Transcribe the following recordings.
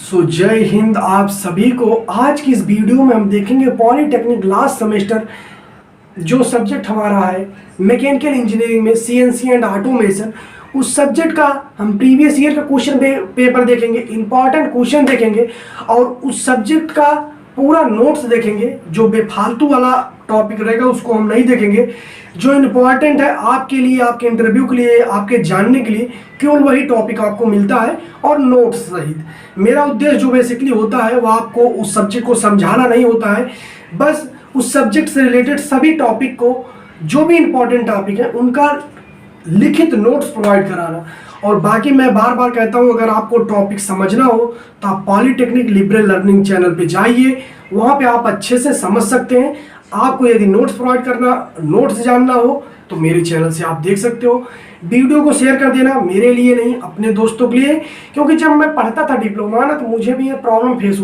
जय हिंद आप सभी को। आज की इस वीडियो में हम देखेंगे पॉलीटेक्निक लास्ट सेमेस्टर जो सब्जेक्ट हमारा है मैकेनिकल इंजीनियरिंग में सीएनसी एंड ऑटोमेशन, उस सब्जेक्ट का हम प्रीवियस ईयर का क्वेश्चन पेपर देखेंगे, इंपॉर्टेंट क्वेश्चन देखेंगे और उस सब्जेक्ट का पूरा नोट्स देखेंगे। जो बेफालतू वाला टॉपिक रहेगा उसको हम नहीं देखेंगे। जो इम्पोर्टेंट है आपके लिए, आपके इंटरव्यू के लिए, आपके जानने के लिए, केवल वही टॉपिक आपको मिलता है और नोट्स सहित। मेरा उद्देश्य जो बेसिकली होता है वो आपको उस सब्जेक्ट को समझाना नहीं होता है, बस उस सब्जेक्ट से रिलेटेड सभी टॉपिक को, जो भी इंपॉर्टेंट टॉपिक है उनका लिखित नोट्स प्रोवाइड कराना। और बाकी मैं बार बार कहता हूं, अगर आपको टॉपिक समझना हो तो आप पॉलीटेक्निक लिबरल लर्निंग चैनल पे जाइए, वहां पे आप अच्छे से समझ सकते हैं। आपको यदि नोट्स प्रोवाइड करना, नोट्स जानना हो तो मेरे चैनल से आप देख सकते हो। वीडियो को शेयर कर देना, मेरे लिए नहीं अपने दोस्तों के लिए, क्योंकि जब मैं पढ़ता था डिप्लोमा ना तो मुझे भी ये प्रॉब्लम फेस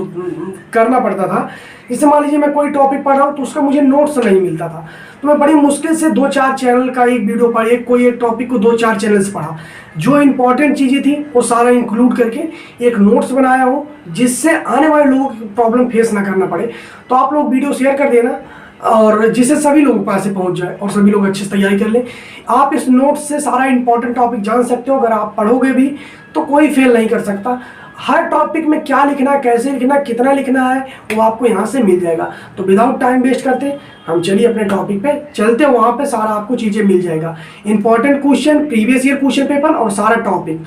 करना पड़ता था। जैसे मान लीजिए मैं कोई टॉपिक पढ़ रहा हूँ तो उसका मुझे नोट्स नहीं मिलता था, तो मैं बड़ी मुश्किल से 2-4 चैनल का एक वीडियो पढ़, कोई एक टॉपिक को 2-4 चैनल से पढ़ा। जो इंपॉर्टेंट चीज़ें थी वो सारा इंक्लूड करके एक नोट्स बनाया हो, जिससे आने वाले लोगों को प्रॉब्लम फेस ना करना पड़े। तो आप लोग वीडियो शेयर कर देना और जिससे सभी लोगों के पास पहुंच जाए और सभी लोग अच्छे से तैयारी कर लें। आप इस नोट्स से सारा इंपॉर्टेंट टॉपिक जान सकते हो। अगर आप पढ़ोगे भी तो कोई फेल नहीं कर सकता। हर टॉपिक में क्या लिखना है, कैसे लिखना है, कितना लिखना है, वो आपको यहाँ से मिल जाएगा। तो विदाउट टाइम वेस्ट करते हम चलिए अपने टॉपिक पे चलते, वहाँ पे सारा आपको चीज़ें मिल जाएगा। Important question, previous year question paper और सारा टॉपिक।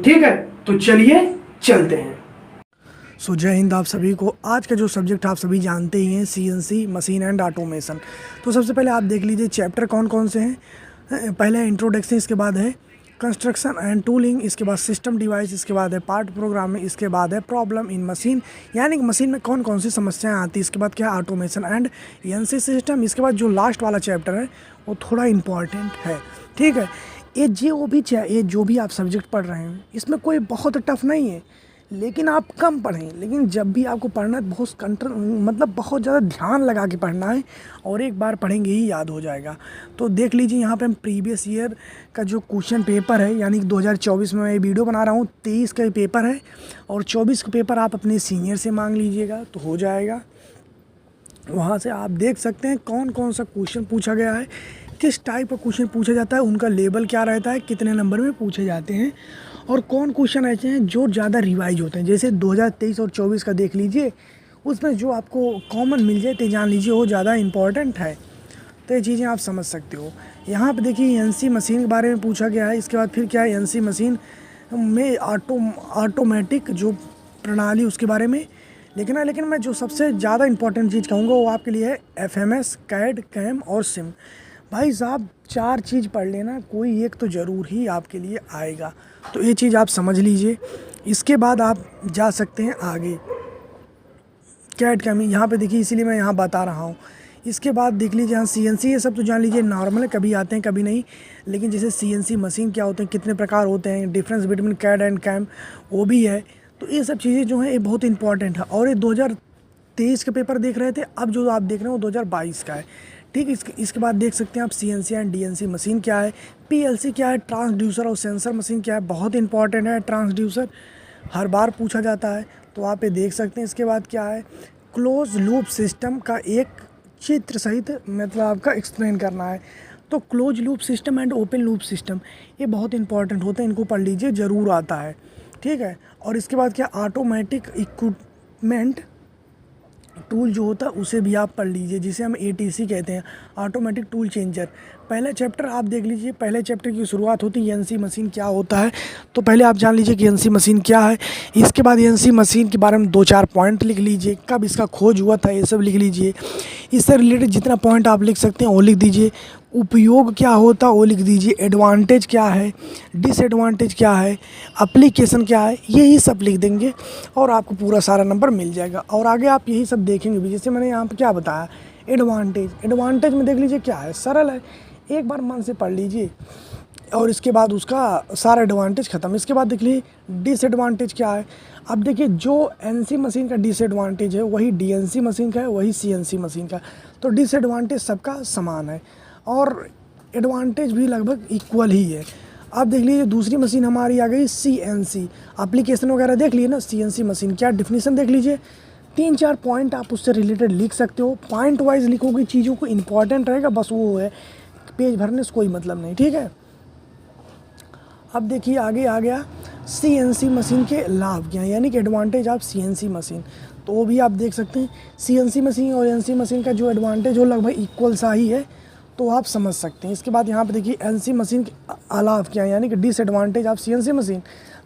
ठीक है, तो चलिए चलते हैं। जय हिंद आप सभी को। आज का जो सब्जेक्ट आप सभी जानते ही हैं, सीएनसी मशीन एंड ऑटोमेशन। तो सबसे पहले आप देख लीजिए चैप्टर कौन कौन से हैं। पहले है इंट्रोडक्शन, इसके बाद है कंस्ट्रक्शन एंड टूलिंग, इसके बाद सिस्टम डिवाइस, इसके बाद है पार्ट प्रोग्रामिंग, इसके बाद है प्रॉब्लम इन मशीन, यानी कि मशीन में कौन कौन सी समस्याएं आती हैं। इसके बाद क्या है ऑटोमेशन एंड एनसी सिस्टम। इसके बाद जो लास्ट वाला चैप्टर है वो थोड़ा इंपॉर्टेंट है। ठीक है, ये जो भी आप सब्जेक्ट पढ़ रहे हैं इसमें कोई बहुत टफ नहीं है, लेकिन आप कम पढ़ें। लेकिन जब भी आपको पढ़ना है बहुत ज़्यादा ध्यान लगा के पढ़ना है, और एक बार पढ़ेंगे ही याद हो जाएगा। तो देख लीजिए यहाँ पे हम प्रीवियस ईयर का जो क्वेश्चन पेपर है, यानी कि 2024 में मैं वीडियो बना रहा हूँ, 23 का पेपर है और 24 का पेपर आप अपने सीनियर से मांग लीजिएगा तो हो जाएगा। वहाँ से आप देख सकते हैं कौन कौन सा क्वेश्चन पूछा गया है, किस टाइप का क्वेश्चन पूछा जाता है, उनका लेवल क्या रहता है, कितने नंबर में पूछे जाते हैं, और कौन क्वेश्चन ऐसे हैं जो ज़्यादा रिवाइज होते हैं। जैसे 2023 और 24 का देख लीजिए, उसमें जो आपको कॉमन मिल जाए तो जान लीजिए वो ज़्यादा इम्पॉर्टेंट है। तो ये चीज़ें आप समझ सकते हो। यहाँ पे देखिए एनसी मशीन के बारे में पूछा गया है। इसके बाद फिर क्या है, एनसी मशीन में ऑटोमेटिक जो प्रणाली उसके बारे में लिखना है। लेकिन मैं जो सबसे ज़्यादा इंपॉर्टेंट चीज़ कहूँगा वो आपके लिए है FMS, कैड, कैम और सिम। भाई साहब 4 चीज़ पढ़ लेना, कोई एक तो ज़रूर ही आपके लिए आएगा। तो ये चीज़ आप समझ लीजिए। इसके बाद आप जा सकते हैं आगे कैड कैम, यहाँ पे देखिए इसीलिए मैं यहाँ बता रहा हूँ। इसके बाद देख लीजिए यहाँ CNC, ये सब तो जान लीजिए नॉर्मल है, कभी आते हैं कभी नहीं। लेकिन जैसे CNC मशीन क्या होते हैं, कितने प्रकार होते हैं, difference between CAD and CAM, वो भी है। तो ये सब चीज़ें जो हैं ये बहुत इंपॉर्टेंट है। और ये 2023 के पेपर देख रहे थे, अब जो आप देख रहे हो 2022 का है। ठीक है, इसके बाद देख सकते हैं आप CNC एंड DNC मशीन क्या है, PLC क्या है, ट्रांसड्यूसर और सेंसर मशीन क्या है। बहुत इंपॉर्टेंट है ट्रांसड्यूसर, हर बार पूछा जाता है, तो आप ये देख सकते हैं। इसके बाद क्या है, क्लोज लूप सिस्टम का एक चित्र सहित मतलब आपका एक्सप्लेन करना है। तो close loop system and open loop system ये बहुत इंपॉर्टेंट होते हैं, इनको पढ़ लीजिए, ज़रूर आता है। ठीक है, और इसके बाद क्या, ऑटोमेटिक इक्विपमेंट टूल जो होता है उसे भी आप पढ़ लीजिए, जिसे हम ATC कहते हैं, ऑटोमेटिक टूल चेंजर। पहला चैप्टर आप देख लीजिए, पहले चैप्टर की शुरुआत होती है NC मशीन क्या होता है। तो पहले आप जान लीजिए कि NC मशीन क्या है। इसके बाद NC मशीन के बारे में 2-4 पॉइंट लिख लीजिए, कब इसका खोज हुआ था ये सब लिख लीजिए। इससे रिलेटेड जितना पॉइंट आप लिख सकते हैं वो लिख दीजिए। उपयोग क्या होता है वो लिख दीजिए। एडवांटेज क्या है, डिसएडवांटेज क्या है, एप्लीकेशन क्या है, यही सब लिख देंगे और आपको पूरा सारा नंबर मिल जाएगा। और आगे आप यही सब देखेंगे भी, जैसे मैंने यहाँ पे क्या बताया, एडवांटेज में देख लीजिए क्या है, सरल है, एक बार मन से पढ़ लीजिए और इसके बाद उसका सारा एडवांटेज ख़त्म। इसके बाद देख लीजिए डिसएडवांटेज क्या है। अब देखिए जो NC मशीन का डिसएडवांटेज है वही DNC मशीन का है, वही CNC मशीन का। तो डिसएडवांटेज सबका समान है और एडवांटेज भी लगभग इक्वल ही है। अब देख लीजिए दूसरी मशीन हमारी आ गई CNC। एप्लीकेशन वगैरह देख लिए ना, CNC मशीन क्या डिफिनीसन देख लीजिए, 3-4 पॉइंट आप उससे रिलेटेड लिख सकते हो, पॉइंट वाइज लिखोगे, चीज़ों को इंपॉर्टेंट रहेगा, बस वो है, पेज भरने से कोई मतलब नहीं, ठीक है। अब देखिए आगे आ गया CNC मशीन के लाभ क्या हैं, यानी कि एडवांटेज ऑफ CNC मशीन, तो वो भी आप देख सकते हैं। CNC मशीन और NC मशीन का जो एडवांटेज हो लगभग इक्वल सा ही है, तो आप समझ सकते हैं। इसके बाद यहाँ पे देखिए NC मशीन के अलाव क्या है, यानी कि डिसएडवांटेज ऑफ CNC मशीन,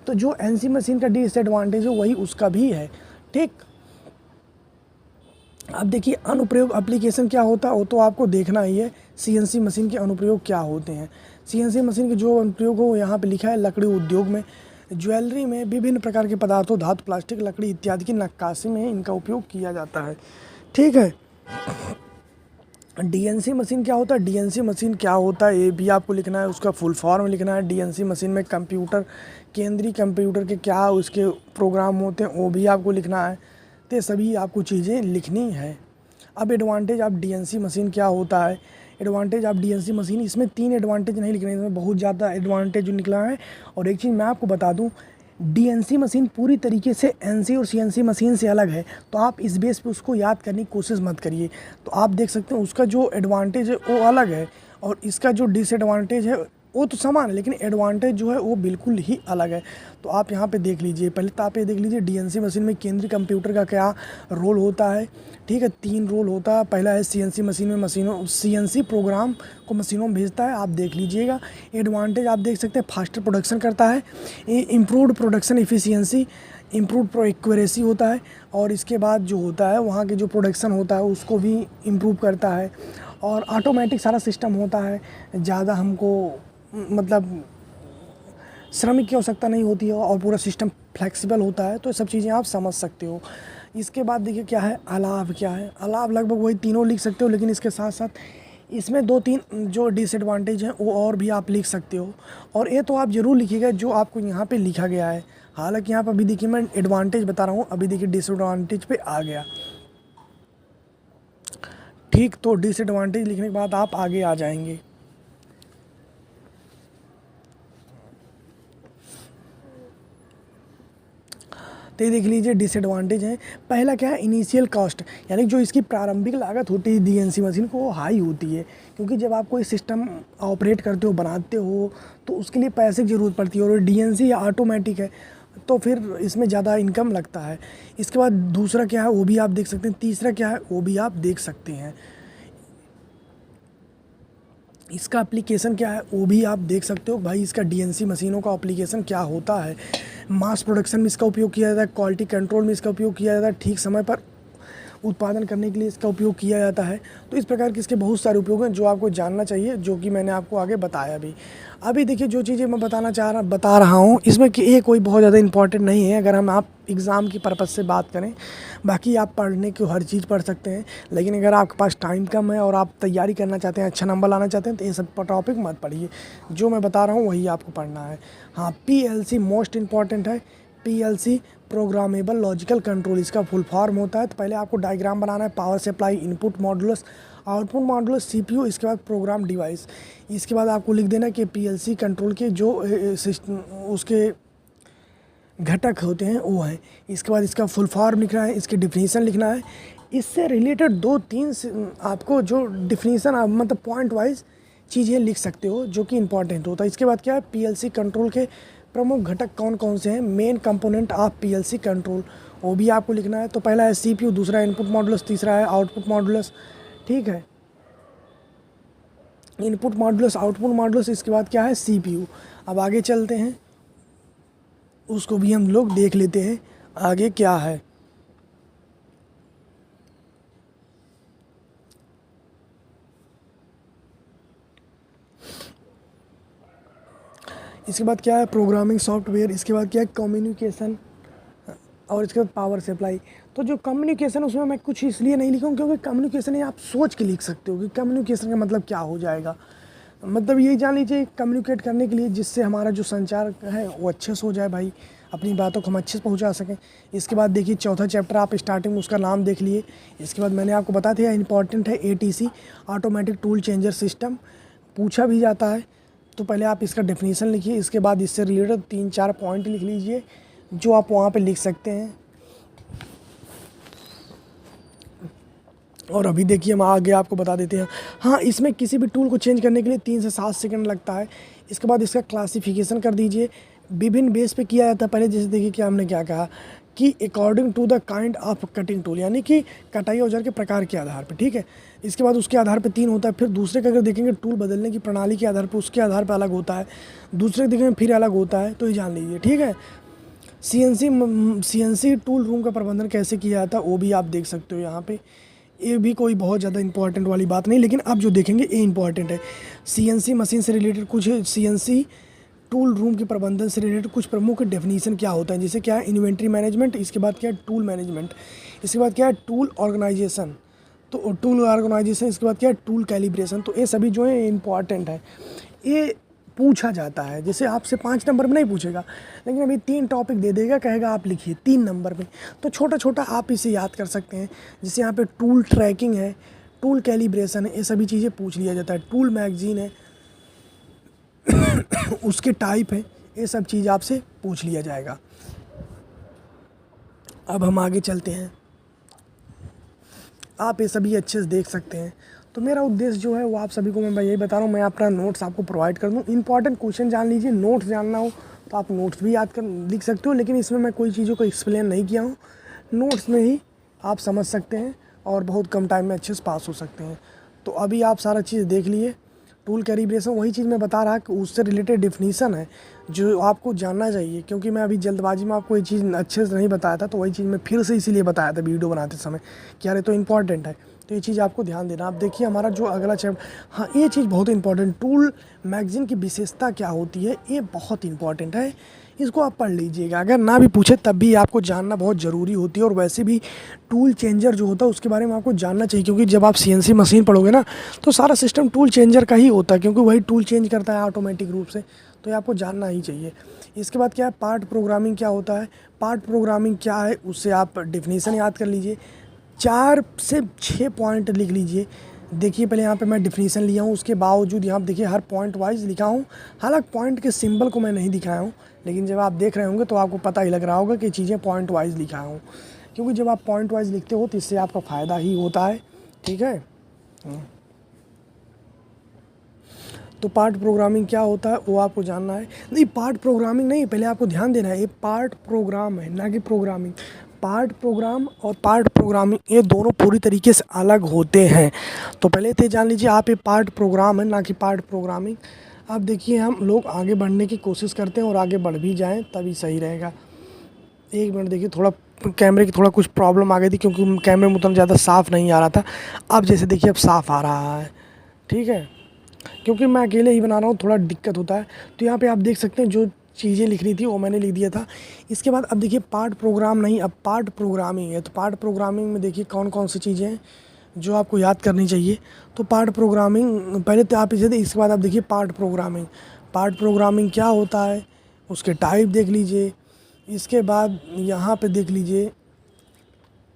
तो जो NC मशीन का डिसएडवांटेज है वही उसका भी है, ठीक। अब देखिए अनुप्रयोग एप्लीकेशन क्या होता है वो तो आपको देखना ही है, CNC मशीन के अनुप्रयोग क्या होते हैं। CNC मशीन के जो अनुप्रयोग हो यहाँ पे लिखा है, लकड़ी उद्योग में, ज्वेलरी में, विभिन्न प्रकार के पदार्थों, धातु, प्लास्टिक, लकड़ी इत्यादि की नक्काशी में इनका उपयोग किया जाता है, ठीक है। DNC मशीन क्या होता है, DNC मशीन क्या होता है ये भी आपको लिखना है, उसका फुल फॉर्म लिखना है। DNC मशीन में कंप्यूटर, केंद्रीय कंप्यूटर के क्या उसके प्रोग्राम होते हैं वो भी आपको लिखना है, तो सभी आपको चीज़ें लिखनी है। अब एडवांटेज ऑफ DNC मशीन क्या होता है, एडवांटेज ऑफ DNC मशीन, इसमें 3 एडवांटेज नहीं लिखने, इसमें बहुत ज़्यादा एडवांटेज जो निकला है। और एक चीज़ मैं आपको बता दूं, DNC मशीन पूरी तरीके से NC और CNC मशीन से अलग है, तो आप इस बेस पे उसको याद करने की कोशिश मत करिए। तो आप देख सकते हैं उसका जो एडवांटेज है वो अलग है, और इसका जो डिसएडवांटेज है वो तो समान है, लेकिन एडवांटेज जो है वो बिल्कुल ही अलग है। तो आप यहाँ पे देख लीजिए, पहले तो आप ये देख लीजिए DNC मशीन में केंद्रीय कंप्यूटर का क्या रोल होता है, ठीक है। 3 रोल होता है, पहला है CNC मशीन में मशीनों, CNC प्रोग्राम को मशीनों में भेजता है, आप देख लीजिएगा। एडवांटेज आप देख सकते हैं, फास्टर प्रोडक्शन करता है, improved production efficiency, improved accuracy होता है, और इसके बाद जो होता है वहाँ के जो प्रोडक्शन होता है उसको भी इम्प्रूव करता है, और ऑटोमेटिक सारा सिस्टम होता है, ज़्यादा हमको मतलब श्रमिक की आवश्यकता नहीं होती है, और पूरा सिस्टम फ्लेक्सिबल होता है, तो ये सब चीज़ें आप समझ सकते हो। इसके बाद देखिए क्या है अलाभ, क्या है अलाभ, लगभग वही तीनों लिख सकते हो, लेकिन इसके साथ साथ इसमें 2-3 जो डिसएडवांटेज हैं वो और भी आप लिख सकते हो, और ये तो आप ज़रूर लिखिएगा जो आपको यहाँ पे लिखा गया है। हालांकि यहाँ पर अभी देखिए मैं एडवांटेज बता रहा हूँ, अभी देखिए डिसएडवांटेज पे आ गया, ठीक। तो डिसएडवांटेज लिखने के बाद आप आगे आ जाएंगे। तो ये देख लीजिए डिसएडवांटेज है। पहला क्या है, इनिशियल कॉस्ट, यानी जो इसकी प्रारंभिक लागत होती है DNC मशीन को वो हाई होती है, क्योंकि जब आप कोई सिस्टम ऑपरेट करते हो, बनाते हो, तो उसके लिए पैसे की ज़रूरत पड़ती है, और DNC या ऑटोमेटिक है तो फिर इसमें ज़्यादा इनकम लगता है। इसके बाद दूसरा क्या है वो भी आप देख सकते हैं, तीसरा क्या है वो भी आप देख सकते हैं, इसका एप्लीकेशन क्या है वो भी आप देख सकते हो भाई। इसका DNC मशीनों का एप्लीकेशन क्या होता है, मास प्रोडक्शन में इसका उपयोग किया जाता है, क्वालिटी कंट्रोल में इसका उपयोग किया जाता है, ठीक समय पर उत्पादन करने के लिए इसका उपयोग किया जाता है। तो इस प्रकार के इसके बहुत सारे उपयोग हैं जो आपको जानना चाहिए, जो कि मैंने आपको आगे बताया भी। अभी देखिए जो चीज़ें मैं बता रहा हूँ इसमें कि ये कोई बहुत ज़्यादा इंपॉर्टेंट नहीं है अगर हम आप एग्ज़ाम की पर्पज़ से बात करें। बाकी आप पढ़ने की हर चीज़ पढ़ सकते हैं, लेकिन अगर आपके पास टाइम कम है और आप तैयारी करना चाहते हैं, अच्छा नंबर लाना चाहते हैं, तो ये सब टॉपिक मत पढ़िए, जो मैं बता रहा हूँ वही आपको पढ़ना है। हाँ, PLC मोस्ट इम्पॉर्टेंट है। PLC प्रोग्रामेबल लॉजिकल कंट्रोल इसका फुल फॉर्म होता है। तो पहले आपको डायग्राम बनाना है, power supply, input modulus, output modulus, CPU, इसके बाद प्रोग्राम डिवाइस। इसके बाद आपको लिख देना कि PLC कंट्रोल के जो सिस्टम उसके घटक होते हैं वो हैं। इसके बाद इसका फुल फॉर्म लिखना है, इसकी डिफिनीसन लिखना है। इससे रिलेटेड 2-3 आपको जो डिफिनीसन मतलब पॉइंट वाइज चीज़ें लिख सकते हो जो कि इंपॉर्टेंट होता है। इसके बाद क्या है, PLC कंट्रोल के प्रमुख घटक कौन कौन से हैं, main component of PLC control, वो भी आपको लिखना है। तो पहला है CPU, दूसरा इनपुट मॉड्यूलस, तीसरा है आउटपुट मॉड्यूलस, ठीक है। इनपुट मॉड्यूलस, आउटपुट मॉड्यूलस, इसके बाद क्या है CPU। अब आगे चलते हैं, उसको भी हम लोग देख लेते हैं आगे क्या है। इसके बाद क्या है, प्रोग्रामिंग सॉफ्टवेयर। इसके बाद क्या है, कम्युनिकेशन, और इसके बाद पावर सप्लाई। तो जो कम्युनिकेशन उसमें मैं कुछ इसलिए नहीं लिखूँ क्योंकि कम्युनिकेशन है आप सोच के लिख सकते हो कि कम्युनिकेशन का मतलब क्या हो जाएगा। मतलब यही जान लीजिए कम्युनिकेट करने के लिए जिससे हमारा जो संचार है वो अच्छे से हो जाए भाई, अपनी बातों को हम अच्छे से पहुंचा सकें। इसके बाद देखिए चौथा चैप्टर आप स्टार्टिंग में उसका नाम देख लिए। इसके बाद मैंने आपको बताया था इंपॉर्टेंट है ATC, automatic tool changer system, पूछा भी जाता है। तो पहले आप इसका डेफिनेशन लिखिए, इसके बाद इससे रिलेटेड 3-4 पॉइंट लिख लीजिए जो आप वहाँ पे लिख सकते हैं। और अभी देखिए हम आगे आपको बता देते हैं। हाँ, इसमें किसी भी टूल को चेंज करने के लिए 3 से 7 सेकंड लगता है। इसके बाद इसका क्लासिफिकेशन कर दीजिए, विभिन्न बेस पे किया जाता है। पहले जैसे देखिए कि हमने क्या कहा कि according to the kind of cutting tool, यानी कि कटाई औजार के प्रकार के आधार पे, ठीक है। इसके बाद उसके आधार पे 3 होता है। फिर दूसरे का अगर देखेंगे टूल बदलने की प्रणाली के आधार पर, उसके आधार पर अलग होता है। दूसरे देखेंगे फिर अलग होता है, तो ये जान लीजिए, ठीक है। सीएनसी टूल रूम का प्रबंधन कैसे किया जाता है वो भी आप देख सकते हो यहाँ पे। ये भी कोई बहुत ज़्यादा इंपॉर्टेंट वाली बात नहीं, लेकिन आप जो देखेंगे ये इंपॉर्टेंट है। सीएनसी मशीन से रिलेटेड कुछ, सीएनसी टूल रूम के प्रबंधन से रिलेटेड कुछ प्रमुख डेफिनेशन क्या होता है, जैसे क्या है इन्वेंट्री मैनेजमेंट, इसके बाद क्या है टूल मैनेजमेंट, इसके बाद क्या है टूल ऑर्गेनाइजेशन, तो टूल ऑर्गेनाइजेशन, इसके बाद क्या है टूल कैलिब्रेशन। तो ये सभी जो है इंपॉर्टेंट है, ये पूछा जाता है। जैसे आपसे 5 नंबर में नहीं पूछेगा, लेकिन अभी 3 टॉपिक दे देगा, कहेगा आप लिखिए 3 नंबर में। तो छोटा छोटा आप इसे याद कर सकते हैं। जैसे यहाँ पे टूल ट्रैकिंग है, टूल कैलिब्रेशन है, ये सभी चीज़ें पूछ लिया जाता है। टूल मैगजीन है उसके टाइप है, ये सब चीज़ आपसे पूछ लिया जाएगा। अब हम आगे चलते हैं, आप ये सभी अच्छे से देख सकते हैं। तो मेरा उद्देश्य जो है वो आप सभी को मैं यही बता रहा हूँ, मैं अपना नोट्स आपको प्रोवाइड कर दूँ। इंपॉर्टेंट क्वेश्चन जान लीजिए, नोट्स जानना हो तो आप नोट्स भी याद कर लिख सकते हो, लेकिन इसमें मैं कोई चीज़ों को एक्सप्लेन नहीं किया हूँ, नोट्स में ही आप समझ सकते हैं और बहुत कम टाइम में अच्छे से पास हो सकते हैं। तो अभी आप सारा चीज़ देख लिए। टूल कैलिब्रेशन वही चीज़ मैं बता रहा कि उससे रिलेटेड डेफिनीसन है जो आपको जानना चाहिए, क्योंकि मैं अभी जल्दबाजी में आपको ये चीज़ अच्छे से नहीं बताया था, तो वही चीज़ मैं फिर से इसीलिए बताया था वीडियो बनाते समय कि यार ये तो इम्पॉर्टेंट है, तो ये चीज़ आपको ध्यान देना। आप देखिए हमारा जो अगला चैप्टर, हाँ ये चीज़ बहुत इंपॉर्टेंट, टूल मैगज़ीन की विशेषता क्या होती है, ये बहुत इंपॉर्टेंट है, इसको आप पढ़ लीजिएगा। अगर ना भी पूछे तब भी आपको जानना बहुत ज़रूरी होती है। और वैसे भी टूल चेंजर जो होता है उसके बारे में आपको जानना चाहिए, क्योंकि जब आप सीएनसी मशीन पढ़ोगे ना तो सारा सिस्टम टूल चेंजर का ही होता है, क्योंकि वही टूल चेंज करता है ऑटोमेटिक रूप से, तो ये आपको जानना ही चाहिए। इसके बाद क्या है, पार्ट प्रोग्रामिंग क्या होता है। पार्ट प्रोग्रामिंग क्या है उससे आप डेफिनेशन याद कर लीजिए, 4 से 6 पॉइंट लिख लीजिए। देखिए पहले यहाँ पे मैं डेफिनेशन लिया हूँ, उसके बावजूद यहाँ पे देखिए हर पॉइंट वाइज लिखा हूँ। हालांकि पॉइंट के सिंबल को मैं नहीं दिखाया हूँ, लेकिन जब आप देख रहे होंगे तो आपको पता ही लग रहा होगा कि चीज़ें पॉइंट वाइज लिखा हूँ, क्योंकि जब आप पॉइंट वाइज लिखते हो तो इससे आपका फ़ायदा ही होता है, ठीक है। तो पार्ट प्रोग्रामिंग क्या होता है वो आपको जानना है। नहीं, पार्ट प्रोग्रामिंग नहीं, पहले आपको ध्यान देना है, ये पार्ट प्रोग्राम है ना कि प्रोग्रामिंग। पार्ट प्रोग्राम और पार्ट प्रोग्रामिंग ये दोनों पूरी तरीके से अलग होते हैं। तो पहले तो जान लीजिए आप, ये पार्ट प्रोग्राम है ना कि पार्ट प्रोग्रामिंग। अब देखिए हम लोग आगे बढ़ने की कोशिश करते हैं और आगे बढ़ भी जाएं तभी सही रहेगा। 1 मिनट देखिए, थोड़ा कैमरे की थोड़ा कुछ प्रॉब्लम आ गई थी, क्योंकि कैमरे में उतना ज़्यादा साफ़ नहीं आ रहा था। अब जैसे देखिए अब साफ़ आ रहा है, ठीक है, क्योंकि मैं अकेले ही बना रहा हूँ, थोड़ा दिक्कत होता है। तो यहाँ पे आप देख सकते हैं जो चीज़ें लिख रही थी वो मैंने लिख दिया था। इसके बाद अब देखिए पार्ट प्रोग्राम नहीं, अब पार्ट प्रोग्रामिंग है। तो पार्ट प्रोग्रामिंग में देखिए कौन कौन सी चीज़ें हैं जो आपको याद करनी चाहिए। तो पार्ट प्रोग्रामिंग पहले तो आप इसे दें, इसके बाद आप देखिए पार्ट प्रोग्रामिंग। पार्ट प्रोग्रामिंग क्या होता है उसके टाइप देख लीजिए। इसके बाद यहाँ पे देख लीजिए,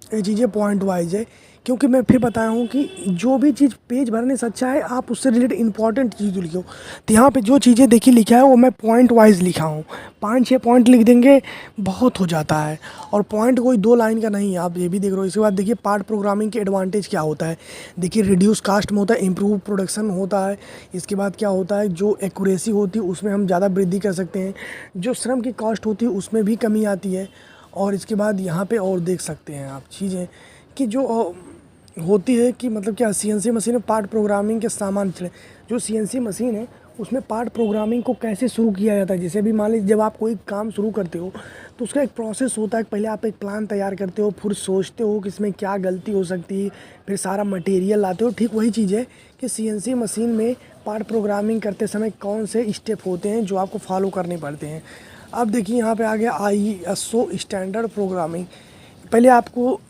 ये चीज़ें पॉइंट वाइज है, क्योंकि मैं फिर बताया हूँ कि जो भी चीज़ पेज भरने से अच्छा है आप उससे रिलेटेड इंपॉर्टेंट चीज़ लिखो। तो यहाँ पे जो चीज़ें देखिए लिखा है वो मैं पॉइंट वाइज लिखा हूँ। 5-6 पॉइंट लिख देंगे बहुत हो जाता है, और पॉइंट कोई 2 लाइन का नहीं है, आप ये भी देख रहे हो। इसके बाद देखिए पार्ट प्रोग्रामिंग के एडवांटेज क्या होता है। देखिए रिड्यूस कास्ट में होता है, इम्प्रूव प्रोडक्शन होता है। इसके बाद क्या होता है, जो एक्यूरेसी होती है उसमें हम ज़्यादा वृद्धि कर सकते हैं। जो श्रम की कॉस्ट होती है उसमें भी कमी आती है। और इसके बाद यहाँ पे और देख सकते हैं आप चीज़ें कि जो होती है कि मतलब क्या, सीएनसी मशीन में पार्ट प्रोग्रामिंग के सामान चले। जो सीएनसी मशीन है उसमें पार्ट प्रोग्रामिंग को कैसे शुरू किया जाता है। जैसे भी मान लीजिए जब आप कोई काम शुरू करते हो तो उसका एक प्रोसेस होता है। पहले आप एक प्लान तैयार करते हो, फिर सोचते हो कि इसमें क्या गलती हो सकती है, फिर सारा मटेरियल लाते हो। ठीक वही चीज़ है कि सीएनसी मशीन में पार्ट प्रोग्रामिंग करते समय कौन से स्टेप होते हैं जो आपको फॉलो करने पड़ते हैं। अब देखिए यहाँ पे आ गया ISO स्टैंडर्ड प्रोग्रामिंग। पहले आपको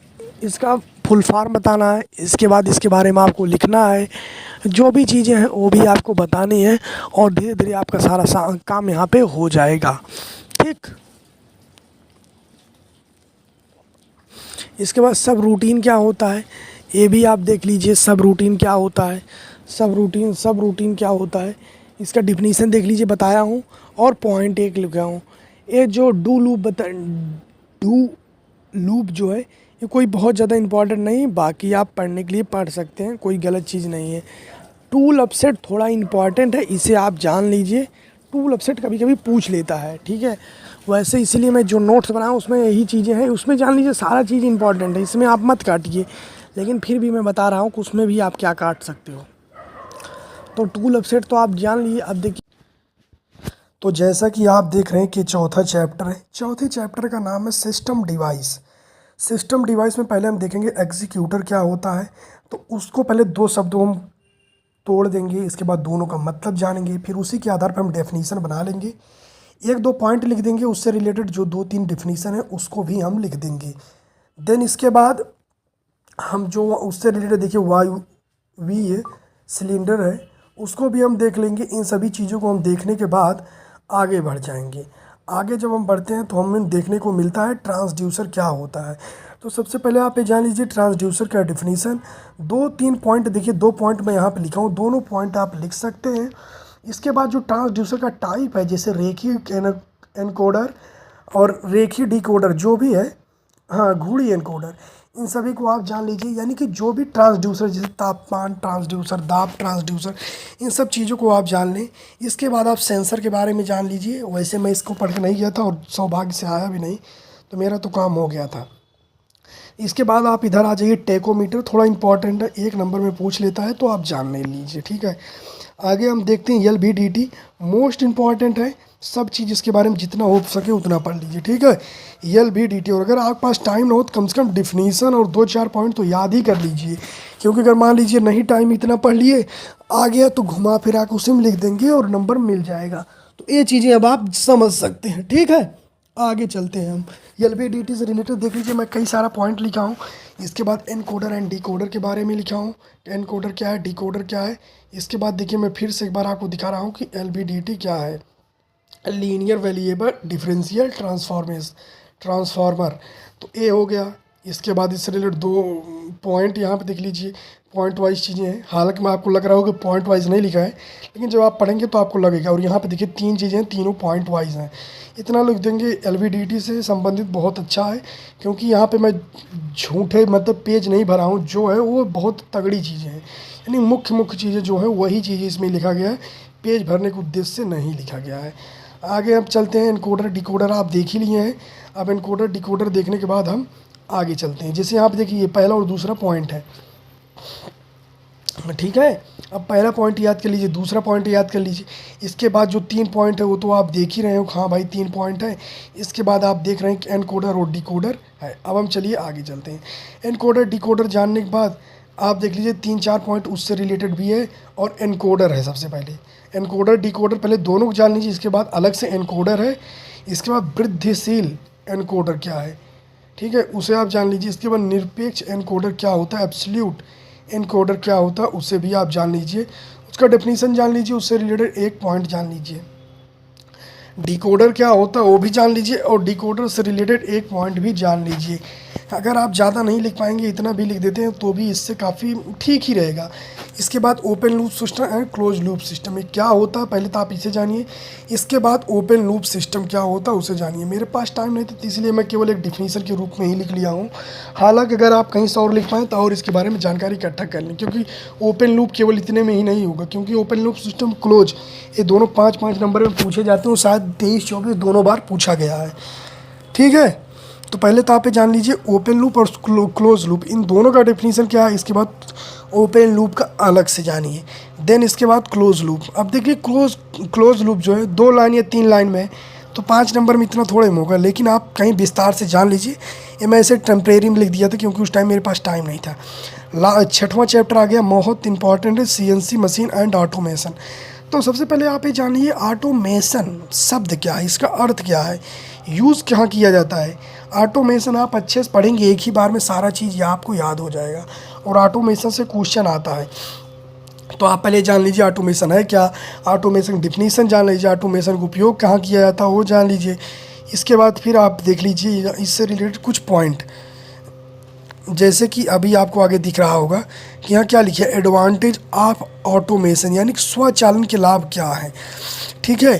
इसका फुल फॉर्म बताना है, इसके बाद इसके बारे में आपको लिखना है, जो भी चीज़ें हैं वो भी आपको बतानी है, और धीरे धीरे आपका सारा काम यहाँ पे हो जाएगा, ठीक। इसके बाद सब रूटीन क्या होता है ये भी आप देख लीजिए। सब रूटीन क्या होता है, सब रूटीन क्या होता है इसका डिफिनीसन देख लीजिए, बताया हूँ, और पॉइंट एक लिखा हूँ। ये जो डू लूप जो है ये कोई बहुत ज़्यादा इम्पोर्टेंट नहीं, बाकी आप पढ़ने के लिए पढ़ सकते हैं, कोई गलत चीज़ नहीं है। टूल अपसेट थोड़ा इम्पॉर्टेंट है, इसे आप जान लीजिए। टूल अपसेट कभी कभी पूछ लेता है, ठीक है। वैसे इसीलिए मैं जो नोट्स बनाऊँ उसमें यही चीज़ें हैं, उसमें जान लीजिए सारा चीज़ इंपॉर्टेंट है, इसमें आप मत काटिए, लेकिन फिर भी मैं बता रहा हूँ कि उसमें भी आप क्या काट सकते हो। तो टूल अपसेट तो आप जान लीजिए। अब देखिए, तो जैसा कि आप देख रहे हैं कि चौथा चैप्टर है, चौथे चैप्टर का नाम है सिस्टम डिवाइस। सिस्टम डिवाइस में पहले हम देखेंगे एग्जीक्यूटर क्या होता है, तो उसको पहले दो शब्दों हम तोड़ देंगे, इसके बाद दोनों का मतलब जानेंगे, फिर उसी के आधार पर हम डेफिनीसन बना लेंगे, एक दो पॉइंट लिख देंगे, उससे रिलेटेड जो दो तीन डेफिनीसन है उसको भी हम लिख देंगे। देन इसके बाद हम जो उससे रिलेटेड देखिए वायु वी है, सिलेंडर है, उसको भी हम देख लेंगे। इन सभी चीज़ों को हम देखने के बाद आगे बढ़ जाएंगे। आगे जब हम बढ़ते हैं तो हमें देखने को मिलता है ट्रांसड्यूसर क्या होता है। तो सबसे पहले आप ये जान लीजिए ट्रांसड्यूसर का डिफिनीसन। दो तीन पॉइंट देखिए, दो पॉइंट मैं यहाँ पे लिखा हूँ, दोनों पॉइंट आप लिख सकते हैं। इसके बाद जो ट्रांसड्यूसर का टाइप है, जैसे रेखीय एनकोडर और रेखीय डिकोडर जो भी है, हाँ घूड़ी एनकोडर, इन सभी को आप जान लीजिए। यानी कि जो भी ट्रांसड्यूसर, जैसे तापमान ट्रांसड्यूसर, दाब ट्रांसड्यूसर, इन सब चीज़ों को आप जान लें। इसके बाद आप सेंसर के बारे में जान लीजिए। वैसे मैं इसको पढ़ के नहीं गया था और सौभाग्य से आया भी नहीं, तो मेरा तो काम हो गया था। इसके बाद आप इधर आ जाइए, टेकोमीटर थोड़ा इंपॉर्टेंट है, एक नंबर में पूछ लेता है, तो आप जान ले लीजिए, ठीक है। आगे हम देखते हैं LVDT, मोस्ट इम्पॉर्टेंट है, सब चीज़ इसके बारे में जितना हो सके उतना पढ़ लीजिए, ठीक है। LVDT, और अगर आपके पास टाइम ना हो तो कम से कम डिफिनीसन और दो चार पॉइंट तो याद ही कर लीजिए, क्योंकि अगर मान लीजिए नहीं टाइम इतना पढ़ लिए, आ गया तो घुमा फिरा के उसी में लिख देंगे और नंबर मिल जाएगा। तो ये चीज़ें अब आप समझ सकते हैं, ठीक है। आगे चलते हैं हम। LVDT से रिलेटेड देख लीजिए, मैं कई सारा पॉइंट लिखा हूँ। इसके बाद एनकोडर एंड डिकोडर के बारे में लिखा हूँ, एनकोडर क्या है, डिकोडर क्या है। इसके बाद देखिए मैं फिर से एक बार आपको दिखा रहा हूँ कि LVDT क्या है, लीनियर वेरिएबल डिफरेंशियल ट्रांसफार्मर, तो ये हो गया। इसके बाद इससे रिलेटेड दो पॉइंट यहाँ पे देख लीजिए, पॉइंट वाइज चीज़ें हैं। हालांकि मैं आपको लग रहा होगा कि पॉइंट वाइज नहीं लिखा है, लेकिन जब आप पढ़ेंगे तो आपको लगेगा। और यहाँ पे देखिए तीन चीज़ें हैं, तीनों पॉइंट वाइज हैं। इतना लिख देंगे। LVDT से संबंधित बहुत अच्छा है, क्योंकि यहाँ पे मैं झूठे मतलब पेज नहीं भरा हूँ, जो है वो बहुत तगड़ी चीज़ें हैं, यानी मुख्य मुख्य चीज़ें जो है वही चीज़ें इसमें लिखा गया है, पेज भरने के उद्देश्य से नहीं लिखा गया है। आगे अब चलते हैं, एनकोडर डिकोडर आप देख ही लिए हैं। अब एनकोडर डिकोडर देखने के बाद हम आगे चलते हैं। जैसे यहाँ पे देखिए ये पहला और दूसरा पॉइंट है, ठीक है। अब पहला पॉइंट याद कर लीजिए, दूसरा पॉइंट याद कर लीजिए। इसके बाद जो तीन पॉइंट है वो तो आप देख ही रहे हो, हाँ भाई तीन पॉइंट है। इसके बाद आप देख रहे हैं कि एनकोडर और डिकोडर है। अब हम चलिए आगे चलते हैं। एनकोडर डिकोडर जानने के बाद आप देख लीजिए तीन चार पॉइंट उससे रिलेटेड भी है, और एनकोडर है सबसे पहले। एनकोडर डिकोडर पहले दोनों को जान लीजिए, इसके बाद अलग से एनकोडर है। इसके बाद वृद्धिशील एनकोडर क्या है, ठीक है, उसे आप जान लीजिए। इसके बाद निरपेक्ष एनकोडर क्या होता है, एब्सोल्यूट एनकोडर क्या होता है, उसे भी आप जान लीजिए। उसका डेफिनीसन जान लीजिए, उससे रिलेटेड एक पॉइंट जान लीजिए। डिकोडर क्या होता है वो भी जान लीजिए, और डिकोडर से रिलेटेड एक पॉइंट भी जान लीजिए। अगर आप ज़्यादा नहीं लिख पाएंगे, इतना भी लिख देते हैं तो भी इससे काफ़ी ठीक ही रहेगा। इसके बाद open loop system and close loop system, ये क्या होता है पहले तो आप इसे जानिए। इसके बाद ओपन लूप सिस्टम क्या होता है उसे जानिए। मेरे पास टाइम नहीं था तो इसलिए मैं केवल एक डिफिनीशन के रूप में ही लिख लिया हूँ। हालांकि अगर आप कहीं से और लिख पाएँ तो और इसके बारे में जानकारी इकट्ठा कर लें, क्योंकि ओपन लूप केवल इतने में ही नहीं होगा, क्योंकि ओपन लूप सिस्टम क्लोज ये दोनों 5-5 नंबर में पूछे जाते हैं, शायद 23-24 दोनों बार पूछा गया है, ठीक है। तो पहले तो आप ये जान लीजिए ओपन लूप और क्लोज लूप, इन दोनों का डेफिनेशन क्या है। इसके बाद ओपन लूप का अलग से जानिए। देन इसके बाद क्लोज लूप। अब देखिए क्लोज लूप जो है 2 लाइन या 3 लाइन में, तो 5 नंबर में इतना थोड़े में होगा, लेकिन आप कहीं विस्तार से जान लीजिए। ये मैं ऐसे टेम्परेरी में लिख दिया था क्योंकि उस टाइम मेरे पास टाइम नहीं था। छठवां चैप्टर आ गया, बहुत इंपॉर्टेंट है, CNC मशीन एंड ऑटोमेशन। तो सबसे पहले आप ये जानिए ऑटोमेशन शब्द क्या है, इसका अर्थ क्या है, यूज़ कहाँ किया जाता है। ऑटोमेशन आप अच्छे से पढ़ेंगे, एक ही बार में सारा चीज़ आपको याद हो जाएगा, और ऑटोमेशन से क्वेश्चन आता है। तो आप पहले जान लीजिए ऑटोमेशन है क्या, ऑटोमेशन डिफिनीसन जान लीजिए, ऑटोमेशन का उपयोग कहाँ किया जाता है वो जान लीजिए। इसके बाद फिर आप देख लीजिए इससे रिलेटेड कुछ पॉइंट। जैसे कि अभी आपको आगे दिख रहा होगा कि यहाँ क्या लिखा है, एडवांटेज ऑफ ऑटोमेशन, यानी कि स्वचालन के लाभ क्या हैं। ठीक है,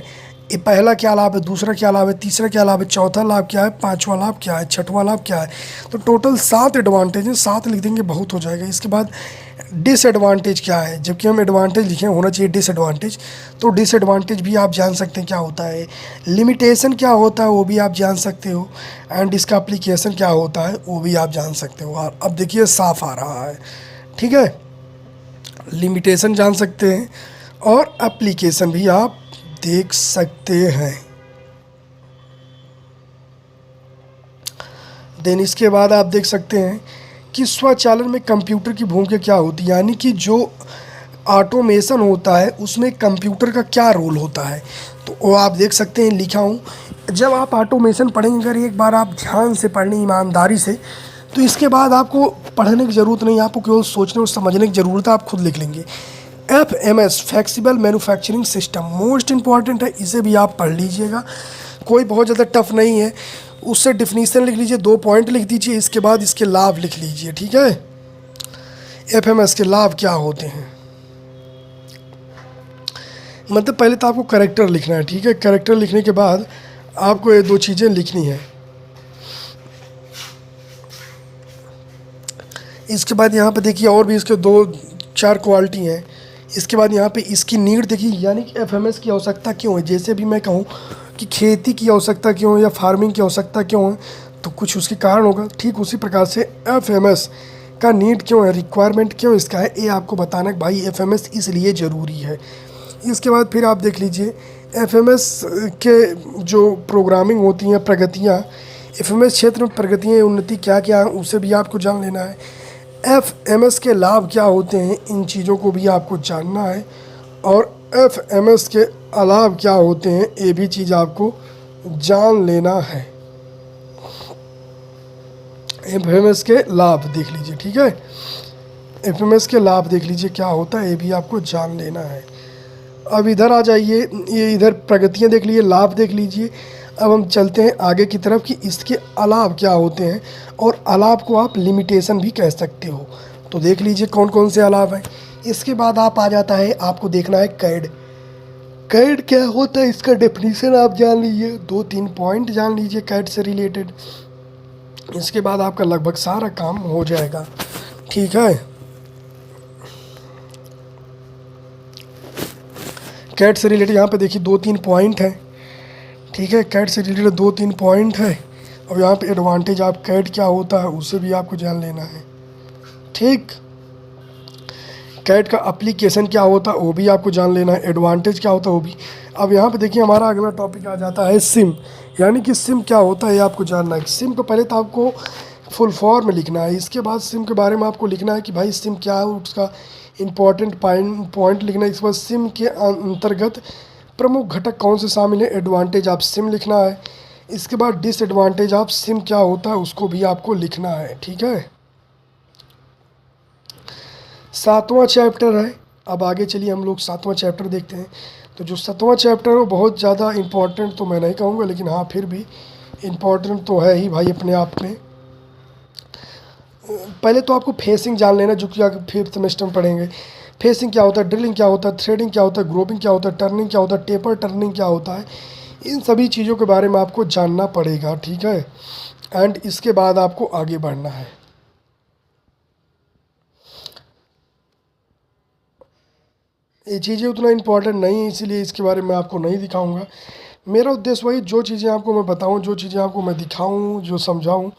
ये पहला क्या लाभ है, दूसरा क्या लाभ है, तीसरा क्या लाभ है, चौथा लाभ क्या है, पांचवा लाभ क्या है, छठवां लाभ क्या है। तो टोटल 7 एडवांटेज है, 7 लिख देंगे बहुत हो जाएगा। इसके बाद डिसएडवांटेज क्या है, जबकि हम एडवांटेज लिखे होना चाहिए डिसएडवांटेज, तो डिसएडवांटेज भी आप जान सकते हैं क्या होता है। लिमिटेशन क्या होता है वो भी आप जान सकते हो, एंड इसका एप्लीकेशन क्या होता है वो भी आप जान सकते हो। और अब देखिए साफ आ रहा है। ठीक है, लिमिटेशन जान सकते हैं और एप्लीकेशन भी आप देख सकते हैं। देन इसके बाद आप देख सकते हैं कि स्वचालन में कंप्यूटर की भूमिका क्या होती है, यानी कि जो ऑटोमेशन होता है उसमें कंप्यूटर का क्या रोल होता है। तो वो आप देख सकते हैं, लिखा हूँ। जब आप ऑटोमेशन पढ़ेंगे, अगर एक बार आप ध्यान से पढ़ने ईमानदारी से, तो इसके बाद आपको पढ़ने की ज़रूरत नहीं, आपको केवल सोचने और समझने की ज़रूरत है, आप खुद लिख लेंगे। FMS flexible manufacturing system most important है, इसे भी आप पढ़ लीजिएगा, कोई बहुत ज़्यादा टफ नहीं है। उससे डिफिनीसन लिख लीजिए, 2 पॉइंट लिख दीजिए, इसके बाद इसके लाभ लिख लीजिए। ठीक है, FMS के लाभ क्या होते हैं, मतलब पहले तो आपको कैरेक्टर लिखना है। ठीक है, कैरेक्टर लिखने के बाद आपको ये 2 चीज़ें लिखनी है। इसके बाद यहाँ पे देखिए और भी इसके 2-4 क्वालिटी हैं। इसके बाद यहाँ पे इसकी नीड देखिए, यानी कि FMS की आवश्यकता क्यों है। जैसे भी मैं कहूँ कि खेती की आवश्यकता क्यों है या फार्मिंग की आवश्यकता क्यों है, तो कुछ उसके कारण होगा। ठीक उसी प्रकार से FMS का नीड क्यों है, रिक्वायरमेंट क्यों इसका है, ये आपको बताना है भाई FMS इसलिए ज़रूरी है। इसके बाद फिर आप देख लीजिए FMS के जो प्रोग्रामिंग होती हैं, प्रगतियाँ, FMS क्षेत्र में प्रगतियाँ, उन्नति क्या क्या है उसे भी आपको जान लेना है। FMS के लाभ क्या होते हैं, इन चीज़ों को भी आपको जानना है। और FMS के अलाभ क्या होते हैं, ये भी चीज़ आपको जान लेना है। FMS के लाभ देख लीजिए। ठीक है, FMS के लाभ देख लीजिए क्या होता है, ये भी आपको जान लेना है। अब इधर आ जाइए, ये इधर प्रगतियाँ देख लीजिए, लाभ देख लीजिए। अब हम चलते हैं आगे की तरफ कि इसके अलाभ क्या होते हैं, और अलाभ को आप लिमिटेशन भी कह सकते हो। तो देख लीजिए कौन कौन से अलाभ हैं। इसके बाद आप आ जाता है, आपको देखना है कैड। कैड क्या होता है, इसका डेफिनेशन आप जान लीजिए, 2-3 पॉइंट जान लीजिए कैड से रिलेटेड। इसके बाद आपका लगभग सारा काम हो जाएगा। ठीक है, कैड से रिलेटेड यहाँ पे देखिए 2-3 पॉइंट हैं। ठीक है, कैड से रिलेटेड 2-3 पॉइंट है। और यहाँ पे एडवांटेज आप कैड क्या होता है उसे भी आपको जान लेना है। ठीक, कैड का एप्लीकेशन क्या होता है वो भी आपको जान लेना है, एडवांटेज क्या होता है वो भी। अब यहाँ पे देखिए हमारा अगला टॉपिक आ जाता है सिम, यानी कि सिम क्या होता है ये आपको जानना है। सिम को पहले तो आपको फुल फॉर्म लिखना है, इसके बाद सिम के बारे में आपको लिखना है कि भाई सिम क्या है, उसका इम्पॉर्टेंट पॉइंट लिखना है। इसके बाद सिम के अंतर्गत प्रमुख घटक कौन से शामिल है, एडवांटेज आप सिम लिखना है। इसके बाद डिसएडवांटेज आप सिम क्या होता है उसको भी आपको लिखना है। ठीक है, 7वां चैप्टर है। अब आगे चलिए हम लोग 7वां चैप्टर देखते हैं। तो जो 7वां चैप्टर है वो बहुत ज़्यादा इम्पॉर्टेंट तो मैं नहीं कहूँगा, लेकिन हाँ फिर भी इम्पॉर्टेंट तो है ही भाई अपने आप में। पहले तो आपको फेसिंग जान लेना, जो कि आगे 5th सेमेस्टर में पढ़ेंगे। फेसिंग क्या होता है, ड्रिलिंग क्या होता है, थ्रेडिंग क्या होता है, ग्रोपिंग क्या होता है, टर्निंग क्या होता है, टेपर टर्निंग क्या होता है, इन सभी चीज़ों के बारे में आपको जानना पड़ेगा। ठीक है, एंड इसके बाद आपको आगे बढ़ना है। ये चीज़ें उतना इम्पोर्टेंट नहीं है, इसीलिए इसके बारे में आपको नहीं दिखाऊंगा। मेरा उद्देश्य वही, जो चीज़ें आपको मैं बताऊं, जो चीज़ें आपको मैं दिखाऊं, जो समझाऊं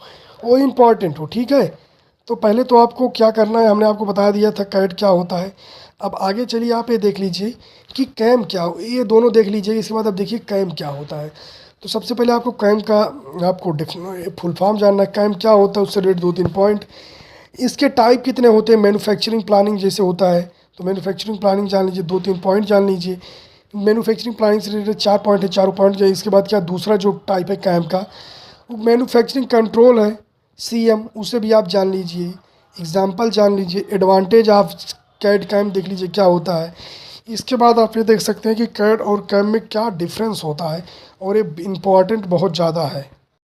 वो इम्पॉर्टेंट हो। ठीक है, तो पहले तो आपको क्या करना है, हमने आपको बता दिया था कैड क्या होता है। अब आगे चलिए आप ये देख लीजिए कि कैम क्या हो, ये दोनों देख लीजिए। इसके बाद अब देखिए कैम क्या होता है। तो सबसे पहले आपको कैम का आपको फुल फॉर्म जानना है, कैम क्या होता है, उससे रिलेटेड 2-3 पॉइंट। इसके टाइप कितने होते हैं, मैन्युफैक्चरिंग प्लानिंग जैसे होता है तो मैन्युफैक्चरिंग प्लानिंग जान लीजिए, 2-3 पॉइंट जान लीजिए। मैन्युफैक्चरिंग प्लानिंग से रिलेटेड 4 पॉइंट है, 4 पॉइंट जाए। इसके बाद क्या दूसरा जो टाइप है कैम का, मैन्युफैक्चरिंग कंट्रोल है, CM, उसे भी आप जान लीजिए, एग्जाम्पल जान लीजिए। एडवांटेज आप कैड कैम देख लीजिए क्या होता है। इसके बाद आप ये देख सकते हैं कि कैड और कैम में क्या डिफरेंस होता है, और ये इम्पॉर्टेंट बहुत ज़्यादा है।